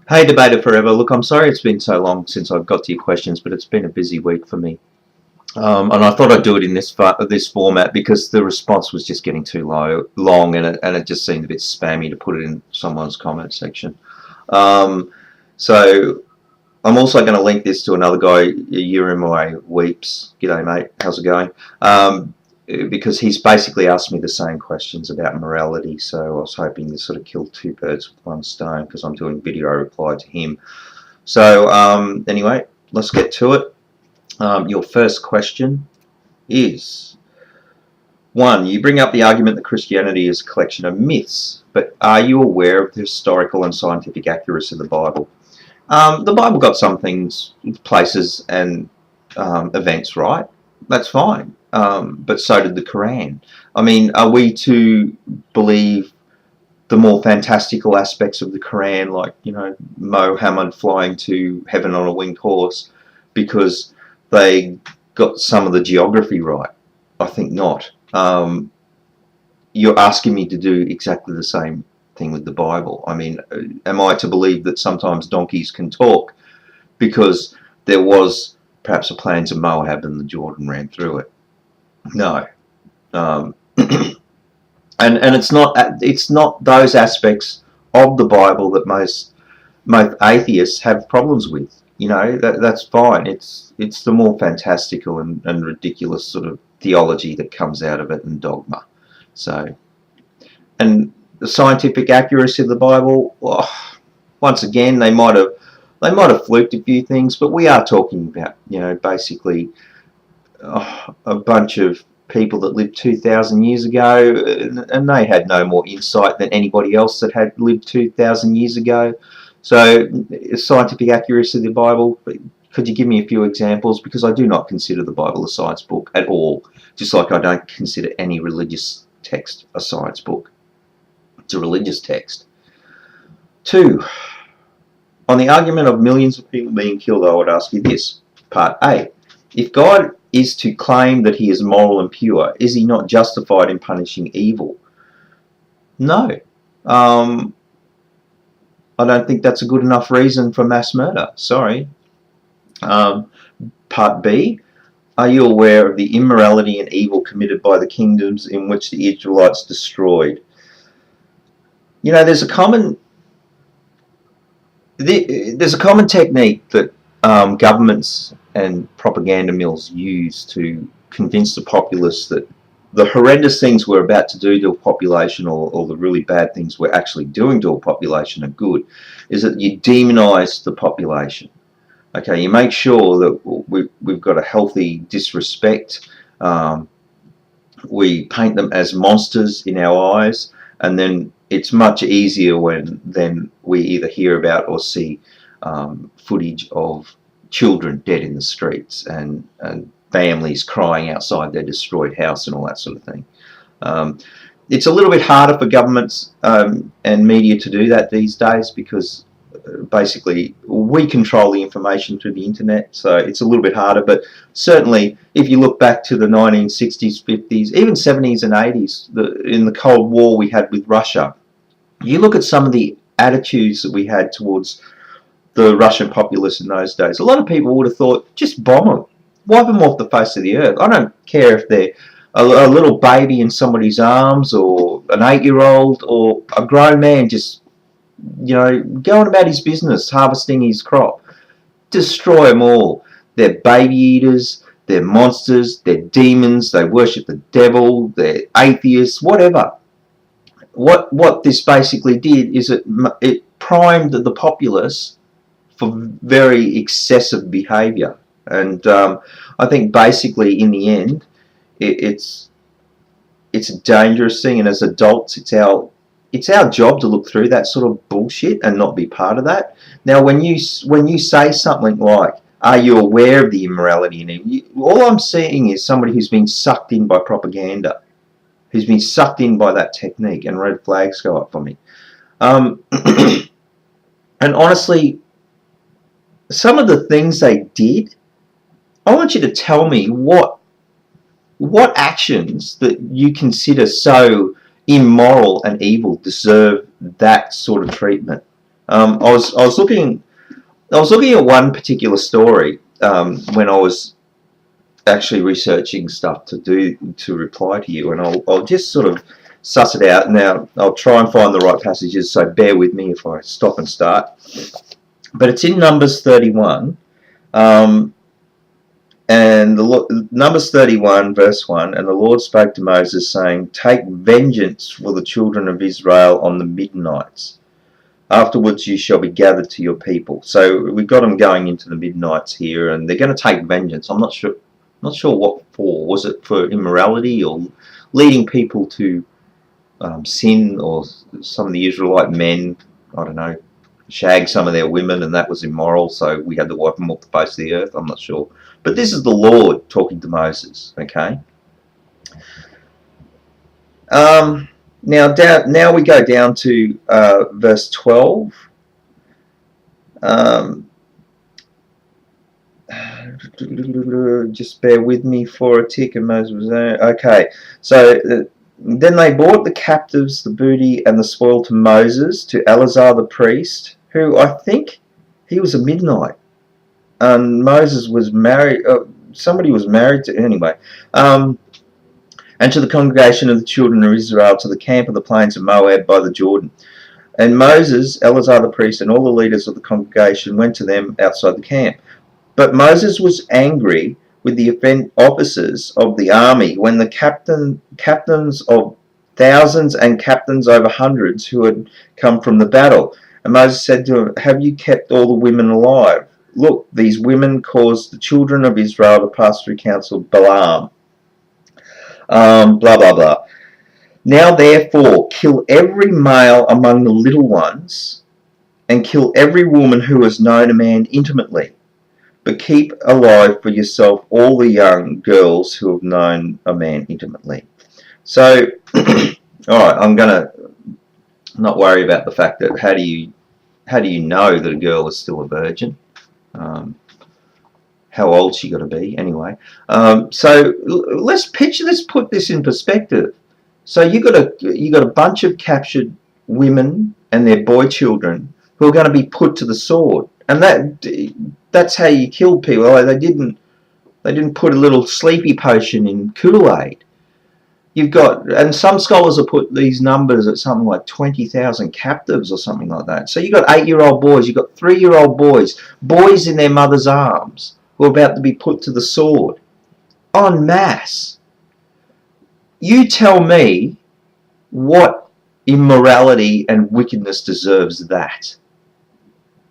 Hey, debater4ever. Look, I'm sorry it's been so long since I've got to your questions, but it's been a busy week for me. And I thought I'd do it in this format because the response was just getting too long, and it just seemed a bit spammy to put it in someone's comment section. Um, so I'm also going to link this to another guy, YirmeyahuWeeps. G'day, mate. How's it going? Because he's basically asked me the same questions about morality, so I was hoping to sort of kill two birds with one stone because I'm doing video reply to him. So anyway, let's get to it. Your first question is, one, you bring up the argument that Christianity is a collection of myths, but are you aware of the historical and scientific accuracy of the Bible? The Bible got some things, places and events right. That's fine. But so did the Quran. I mean, are we to believe the more fantastical aspects of the Quran, like, Muhammad flying to heaven on a winged horse, because they got some of the geography right? I think not. You're asking me to do exactly the same thing with the Bible. I mean, am I to believe that sometimes donkeys can talk because there was perhaps a plains of Moab and the Jordan ran through it? No. Um, and it's not those aspects of the Bible that most atheists have problems with. That's fine. It's the more fantastical and ridiculous sort of theology that comes out of it, and dogma. So, and the scientific accuracy of the Bible, once again, they might have fluked a few things, but we are talking about, basically a bunch of people that lived 2,000 years ago, and they had no more insight than anybody else that had lived 2,000 years ago. So, scientific accuracy of the Bible, could you give me a few examples? Because I do not consider the Bible a science book at all, just like I don't consider any religious text a science book. It's a religious text. Two, on the argument of millions of people being killed, I would ask you this. Part A. If God is to claim that he is moral and pure, is he not justified in punishing evil? No. I don't think that's a good enough reason for mass murder. Sorry. Part B. Are you aware of the immorality and evil committed by the kingdoms in which the Israelites destroyed? There's a common technique that governments and propaganda mills use to convince the populace that the horrendous things we're about to do to a population, or the really bad things we're actually doing to a population, are good, is that you demonize the population. Okay, you make sure that we've got a healthy disrespect. We paint them as monsters in our eyes, and then it's much easier then we either hear about or see footage of children dead in the streets, and families crying outside their destroyed house and all that sort of thing. It's a little bit harder for governments and media to do that these days, because basically we control the information through the internet, so it's a little bit harder. But certainly if you look back to the 1960s, 50s, even 70s and 80s, in the Cold War we had with Russia, you look at some of the attitudes that we had towards the Russian populace in those days. A lot of people would have thought, just bomb them, wipe them off the face of the earth. I don't care if they're a little baby in somebody's arms, or an 8-year-old, or a grown man just going about his business, harvesting his crop. Destroy them all. They're baby eaters, they're monsters, they're demons, they worship the devil, they're atheists, whatever. What this basically did is it primed the populace for very excessive behaviour. And I think basically in the end it's a dangerous thing, and as adults it's our job to look through that sort of bullshit and not be part of that. Now, when you say something like, are you aware of the immorality in evil, all I'm seeing is somebody who's been sucked in by propaganda, who's been sucked in by that technique, and red flags go up for me. And honestly, some of the things they did, I want you to tell me what actions that you consider so immoral and evil deserve that sort of treatment. I was looking at one particular story when I was actually researching stuff to reply to you, and I'll just sort of suss it out. Now I'll try and find the right passages, so bear with me if I stop and start. But it's in Numbers 31, and Numbers 31 verse 1, and the Lord spoke to Moses, saying, "Take vengeance for the children of Israel on the midnights. Afterwards you shall be gathered to your people." So we've got them going into the midnights here, and they're going to take vengeance. I'm not sure what for. Was it for immorality or leading people to sin, or some of the Israelite men, I don't know, shag some of their women, and that was immoral, so we had to wipe them off the face of the earth? I'm not sure. But this is the Lord talking to Moses, okay? Now we go down to verse 12. Just bear with me for a tick, and Moses was there. Okay, so then they brought the captives, the booty, and the spoil to Moses, to Eleazar the priest, who I think he was a Midnite, and Moses was married. Somebody was married to anyway. And to the congregation of the children of Israel, to the camp of the plains of Moab by the Jordan. And Moses, Eleazar the priest, and all the leaders of the congregation went to them outside the camp. But Moses was angry with the officers of the army when the captains of thousands and captains over hundreds who had come from the battle. And Moses said to him, "Have you kept all the women alive? Look, these women caused the children of Israel to pass through counsel Balaam." Blah, blah, blah. "Now therefore kill every male among the little ones, and kill every woman who has known a man intimately. But keep alive for yourself all the young girls who have known a man intimately." So, alright, I'm going to not worry about the fact that how do you know that a girl is still a virgin? How old she got to be anyway. So let's put this in perspective. So you got a bunch of captured women and their boy children who are going to be put to the sword, and that's how you kill people. They didn't put a little sleepy potion in Kool-Aid. You've got, and some scholars have put these numbers at something like 20,000 captives or something like that. So you've got 8-year-old boys, you've got 3-year-old boys in their mother's arms who are about to be put to the sword en masse. You tell me what immorality and wickedness deserves that.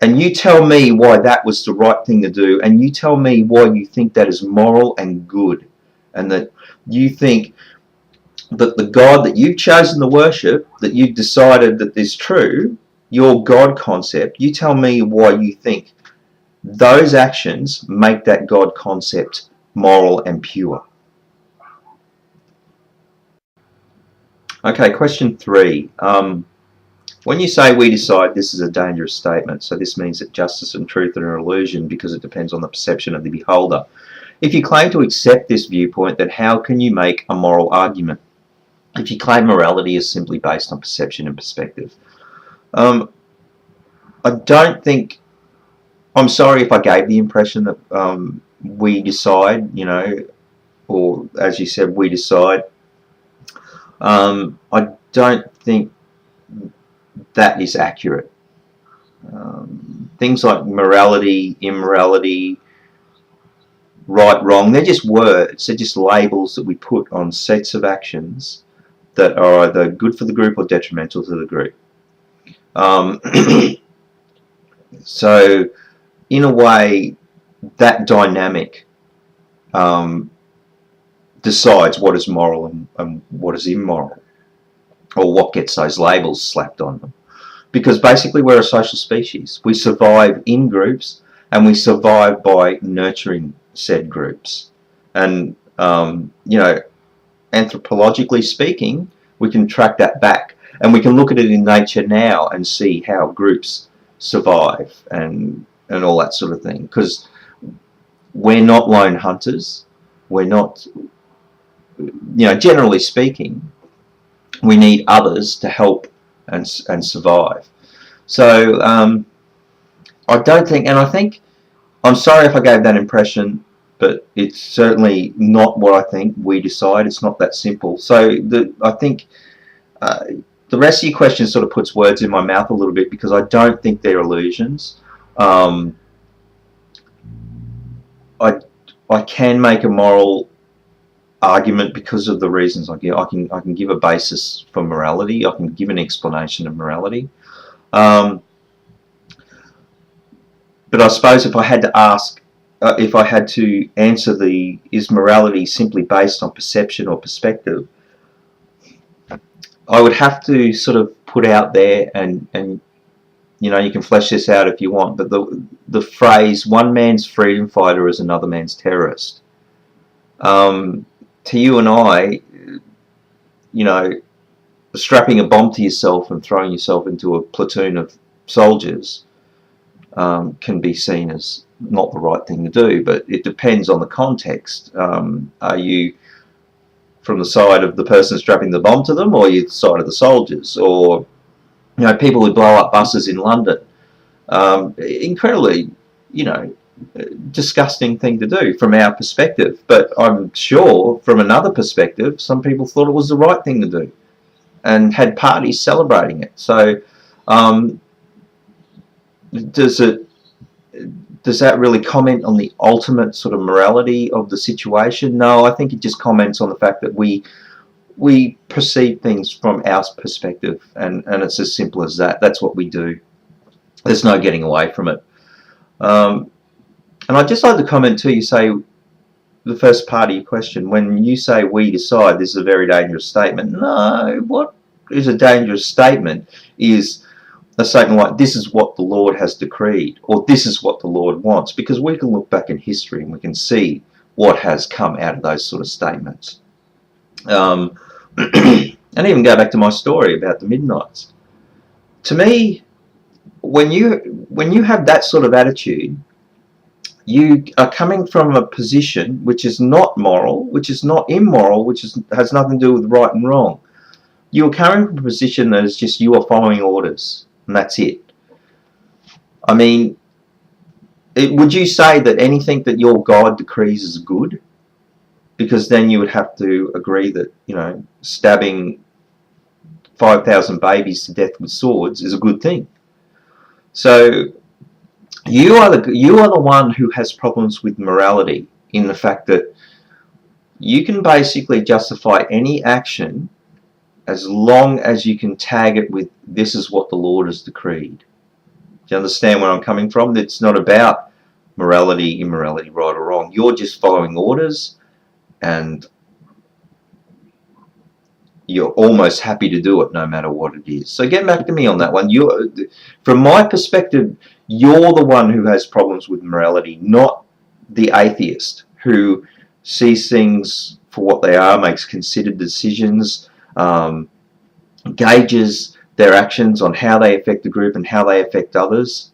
And you tell me why that was the right thing to do, and you tell me why you think that is moral and good, and that you think that the God that you've chosen to worship, that you've decided that is true, your God concept, you tell me why you think those actions make that God concept moral and pure. Okay, question 3. When you say "we decide," this is a dangerous statement. So this means that justice and truth are an illusion because it depends on the perception of the beholder. If you claim to accept this viewpoint, then how can you make a moral argument? If you claim morality is simply based on perception and perspective. I don't think... I'm sorry if I gave the impression that we decide, or as you said, we decide. I don't think that is accurate. Things like morality, immorality, right, wrong, they're just words, they're just labels that we put on sets of actions that are either good for the group or detrimental to the group. So, in a way, that dynamic decides what is moral and what is immoral, or what gets those labels slapped on them. Because basically we're a social species. We survive in groups, and we survive by nurturing said groups. And, anthropologically speaking, we can track that back. And we can look at it in nature now and see how groups survive and all that sort of thing. Because we're not lone hunters. We're not, generally speaking, we need others to help and survive. So I don't think, and I think, I'm sorry if I gave that impression, but it's certainly not what I think we decide. It's not that simple. So I think uh, the rest of your question sort of puts words in my mouth a little bit, because I don't think they're illusions. Um, I I can make a moral argument because of the reasons I give. I can give a basis for morality. I can give an explanation of morality. Um, but I suppose if I had to ask, if I had to answer is morality simply based on perception or perspective, I would have to sort of put out there, and you know, you can flesh this out if you want, but the phrase "one man's freedom fighter is another man's terrorist." To you and I, you know, strapping a bomb to yourself and throwing yourself into a platoon of soldiers can be seen as not the right thing to do, but it depends on the context. Are you from the side of the person strapping the bomb to them, or are you the side of the soldiers? Or, you know, people who blow up buses in London, incredibly, you know, disgusting thing to do from our perspective, but I'm sure from another perspective some people thought it was the right thing to do and had parties celebrating it. So does that really comment on the ultimate sort of morality of the situation? No, I think it just comments on the fact that we perceive things from our perspective, and it's as simple as that. That's what we do. There's no getting away from it. And I'd just like to comment too, you say, the first part of your question, when you say we decide, this is a very dangerous statement. No, what is a dangerous statement is a statement like, this is what the Lord has decreed, or this is what the Lord wants, because we can look back in history and we can see what has come out of those sort of statements. And even go back to my story about the Midnights. To me, when you have that sort of attitude, you are coming from a position which is not moral, which is not immoral, which has nothing to do with right and wrong. You're coming from a position that is just, you are following orders, and that's it. I mean, would you say that anything that your God decrees is good? Because then you would have to agree that, you know, stabbing 5,000 babies to death with swords is a good thing. So you are the one who has problems with morality, in the fact that you can basically justify any action as long as you can tag it with, this is what the Lord has decreed. Do you understand where I'm coming from? It's not about morality, immorality, right or wrong. You're just following orders, and you're almost happy to do it no matter what it is. So get back to me on that one. From my perspective, you're the one who has problems with morality, not the atheist who sees things for what they are, makes considered decisions, gauges their actions on how they affect the group and how they affect others.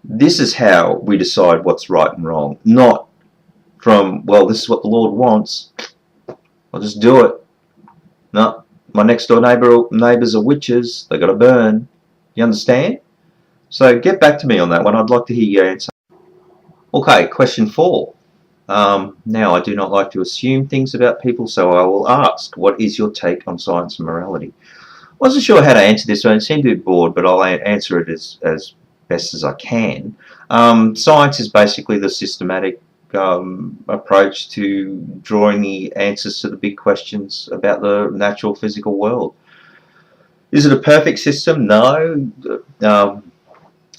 This is how we decide what's right and wrong, not from, well, this is what the Lord wants, I'll just do it. No, my next door neighbours are witches, they got to burn. You understand? So get back to me on that one. I'd like to hear your answer. Okay, question 4. Now, I do not like to assume things about people, so I will ask, what is your take on science and morality? I wasn't sure how to answer this one. It seemed a bit broad, but I'll answer it as best as I can. Science is basically the systematic approach to drawing the answers to the big questions about the natural physical world. Is it a perfect system? No.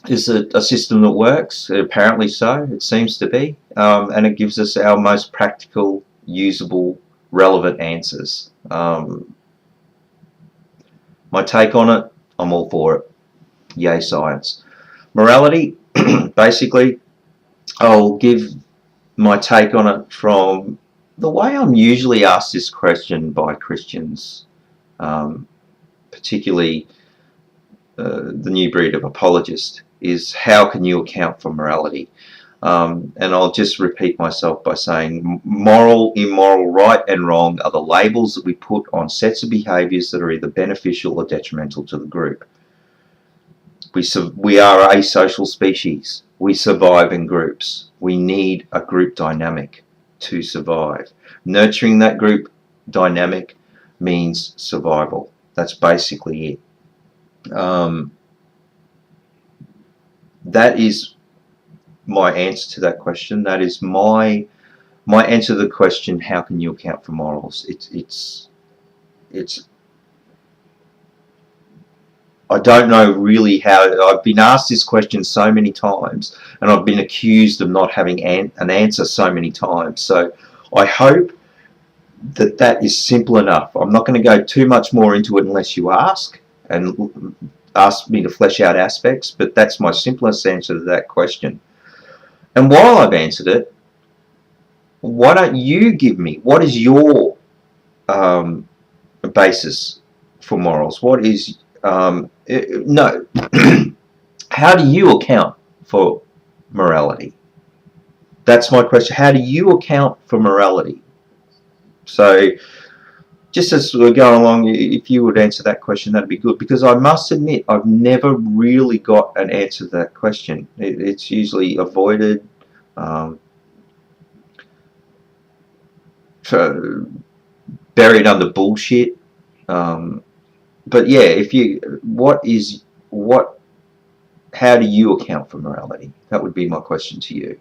Is it a system that works? Apparently so. It seems to be. And it gives us our most practical, usable, relevant answers. My take on it, I'm all for it. Yay, science. Morality, basically, I'll give my take on it from the way I'm usually asked this question by Christians, particularly the new breed of apologist, is how can you account for morality? And I'll just repeat myself by saying moral, immoral, right and wrong are the labels that we put on sets of behaviours that are either beneficial or detrimental to the group. We are a social species. We survive in groups. We need a group dynamic to survive. Nurturing that group dynamic means survival. That's basically it. That is my answer to that question. That is my answer to the question, how can you account for morals? It's I don't know really how. I've been asked this question so many times, and I've been accused of not having an answer so many times. So I hope that that is simple enough. I'm not going to go too much more into it unless you ask me to flesh out aspects, but that's my simplest answer to that question. And while I've answered it, why don't you give me, what is your basis for morals? What is no how do you account for morality? That's my question. How do you account for morality? So just as we're going along, if you would answer that question, that'd be good, because I must admit I've never really got an answer to that question. It's usually avoided, buried under bullshit. But yeah, if you, how do you account for morality? That would be my question to you.